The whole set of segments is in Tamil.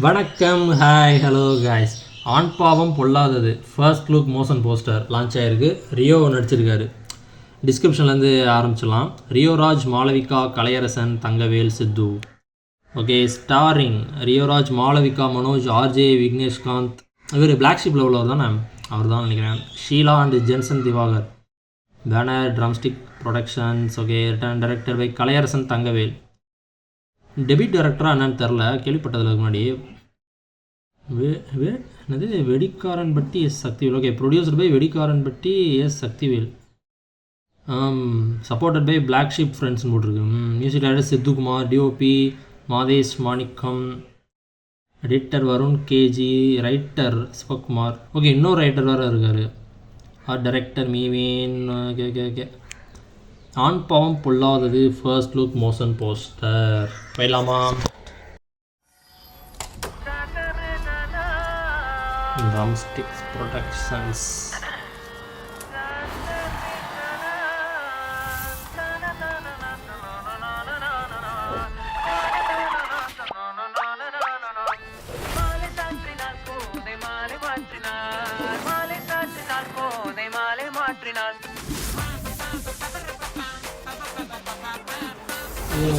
வணக்கம், hi, hello guys. Aan Paavam Pollathathu first look motion poster launch ஆகிருக்கு. ரியோ நடிச்சிருக்காரு. டிஸ்கிரிப்ஷன்லேருந்து ஆரம்பிச்சிடலாம். Rioraj, Malavika, Kalaiyarasan, Thangavel, Siddhu. Okay, starring Rioraj, Malavika, Manoj, RJ, Vigneshkanth. இவர் பிளாக் ஷிப்பில் உள்ளவர் தானே, அவர் தான் நினைக்கிறேன். Sheela and Jensen Diwakar. Banner drumstick productions. Okay, written director by Kalaiyarasan, Thangavel. Debut டைரக்டராக என்னன்னு தெரில, கேள்விப்பட்டதுக்கு முன்னாடி. என்னது Vedikkaranpatti S Sakthivel. Okay, producer by Vedikkaranpatti S Sakthivel. Supported by black sheep ஃப்ரெண்ட்ஸ்னு போட்டிருக்கு. Music director Siddhukumar, DOP Madhesh Manickam, editor Varun KG, writer Sivakumar. Okay, இன்னொரு ரைட்டர் வேறு இருக்கார். டைரக்டர் மீவேன். Okay okay okay. Aan Paavam Pollathathu first look motion poster போயிடலாமா? Drumsticks productions.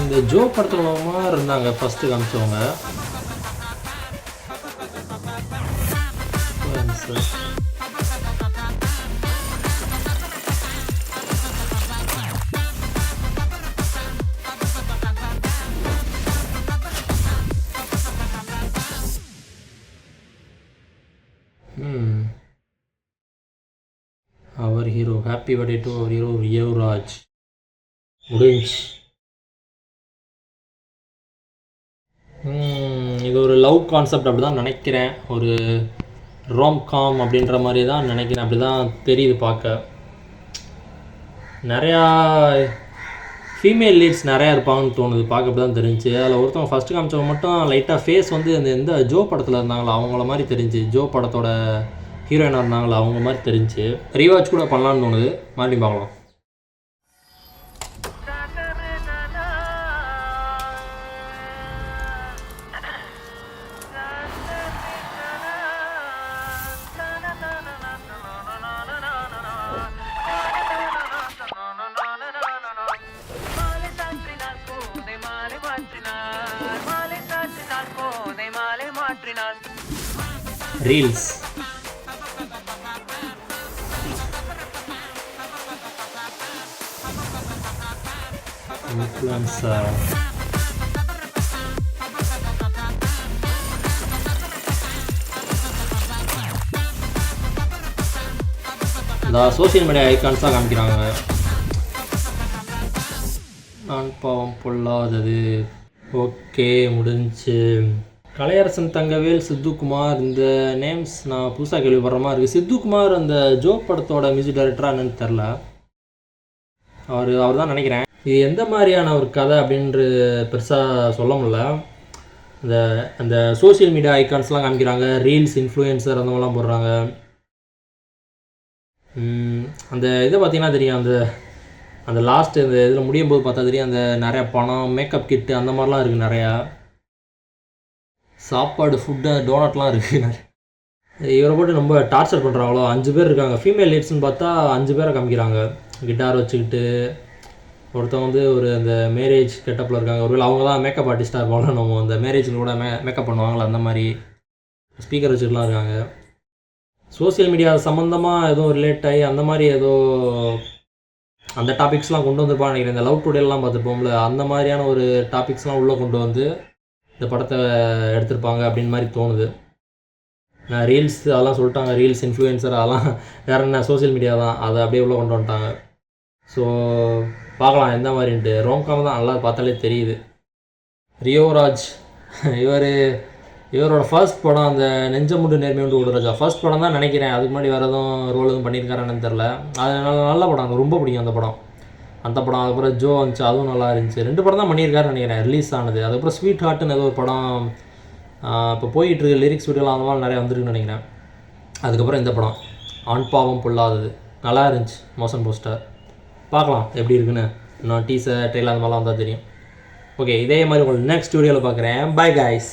இந்த ஜோ படத்துல இருந்தாங்க ஃபர்ஸ்ட் காமிச்சவங்க. அவர் ஹீரோ ஹாப்பி பர்த்டே டு அவர் ஹீரோ ரியோராஜ். முடிஞ்சு. இது ஒரு லவ் கான்செப்ட் அப்படி தான் நினைக்கிறேன். ஒரு ரோம்காம் அப்படின்ற மாதிரி தான் நினைக்கிறேன். அப்படி தான் தெரியுது பார்க்க. நிறையா ஃபீமேல் லீட்ஸ் நிறையா இருப்பாங்கன்னு தோணுது பார்க்க. அப்படி தான் தெரிஞ்சு. அதில் ஒருத்தவங்க ஃபஸ்ட்டு காமிச்சவங்க மட்டும் லைட்டாக ஃபேஸ் வந்து அந்த எந்த ஜோ படத்தில் இருந்தாங்களோ அவங்கள மாதிரி தெரிஞ்சு. ஜோ படத்தோட ஹீரோயினாக இருந்தாங்களோ அவங்க மாதிரி தெரிஞ்சு. ரீவாட்ச் கூட பண்ணலான்னு தோணுது. மறுபடியும் பார்க்கலாம். ரீல்ஸ். இன்ஃப்ளூயன்சர். இந்த சோசியல் மீடியா ஐகான்ஸாக காமிக்கிறாங்க. நான் பாவம் பொல்லாதது. ஓகே, முடிஞ்சு. கலையரசன், தங்கவேல், சித்துக்குமார். இந்த நேம்ஸ் நான் புதுசாக கேள்விப்படுற மாதிரி இருக்குது. சித்துக்குமார் அந்த ஜோ படத்தோட மியூசிக் டைரக்டராக என்னன்னு தெரில. அவர் தான் நினைக்கிறேன். இது எந்த மாதிரியான ஒரு கதை அப்படின்ற பெருசாக சொல்ல முடியல. அந்த சோசியல் மீடியா ஐகான்ஸ்லாம் காமிக்கிறாங்க. ரீல்ஸ், இன்ஃப்ளூயன்சர் அந்த மாதிரிலாம் போடுறாங்க. அந்த இதை பார்த்திங்கன்னா தெரியும். அந்த லாஸ்ட்டு இந்த இதில் முடியும் போது பார்த்தா தெரியும். அந்த நிறையா பணம், மேக்கப் கிட்டு அந்த மாதிரிலாம் இருக்குது. நிறையா சாப்பாடு, ஃபுட்டு, டோனட்லாம் இருக்குது. இவரை போட்டு ரொம்ப டார்ச்சர் பண்ணுறாங்களோ. 5 பேர் இருக்காங்க. ஃபீமேல் லீட்ஸ்னு பார்த்தா 5 பேரை காமிக்கிறாங்க. கிட்டார் வச்சுக்கிட்டு. ஒருத்தவங்க வந்து ஒரு அந்த மேரேஜ் கெட்டப்பில் இருக்காங்க. ஒருவேளை அவங்க தான் மேக்கப் ஆர்டிஸ்ட்டாக இருப்பாங்களோ. நம்ம அந்த மேரேஜில் கூட மேக்கப் பண்ணுவாங்களா அந்த மாதிரி. ஸ்பீக்கர் வச்சுக்கிட்டுலாம் இருக்காங்க. சோசியல் மீடியா சம்மந்தமாக எதுவும் ரிலேட் ஆகி அந்த மாதிரி ஏதோ அந்த டாபிக்ஸ்லாம் கொண்டு வந்திருப்பான்னு நினைக்கிறேன். இந்த லவ் டுடேலாம் பார்த்துருப்போம்ல, அந்த மாதிரியான ஒரு டாபிக்ஸ்லாம் உள்ளே கொண்டு வந்து இந்த படத்தை எடுத்திருப்பாங்க அப்படின்னு மாதிரி தோணுது. ரீல்ஸ் அதெல்லாம் சொல்லிட்டாங்க. ரீல்ஸ், இன்ஃப்ளூயன்சர் அதெல்லாம் வேறு என்ன, சோசியல் மீடியா தான். அதை அப்படியே உள்ளே கொண்டு வந்துட்டாங்க. ஸோ பார்க்கலாம் எந்த மாதிரின்ட்டு. ரோம்காம் தான் நல்லா பார்த்தாலே தெரியுது. ரியோராஜ் இவரோட ஃபர்ஸ்ட் படம் அந்த நெஞ்சமுண்டு நேர்மையுண்டு ஓடுராஜா ஃபர்ஸ்ட் படம் தான் நினைக்கிறேன். அதுக்கு முன்னாடி வேறு எதுவும் ரோல் எதுவும் பண்ணியிருக்காருன்னு தெரில. அது நல்ல படம். எனக்கு ரொம்ப பிடிக்கும் அந்த படம். அதுக்கப்புறம் ஜோ வந்துச்சு, அதுவும் நல்லா இருந்துச்சு. 2 படம் தான் பண்ணியிருக்காருன்னு நினைக்கிறேன் ரிலீஸ் ஆனது. அதுக்கப்புறம் ஸ்வீட் ஹார்ட்டுன்னு ஏதோ ஒரு படம் இப்போ போயிட்டுருக்கு. லிரிக்ஸ் வீடியோலாம் அந்த மாதிரி நிறையா வந்துருக்குன்னு நினைக்கிறேன். அதுக்கப்புறம் இந்த படம் ஆண் பாவம் பொல்லாதது நல்லா இருந்துச்சு. மோஷன் போஸ்டர் பார்க்கலாம் எப்படி இருக்குன்னு. இன்னும் டீசர் ட்ரெயிலர் அந்த மாதிரிலாம் வந்தால் தெரியும். ஓகே, இதே மாதிரி உங்களுக்கு நெக்ஸ்ட் வீடியோவில் பார்க்குறேன். Bye guys.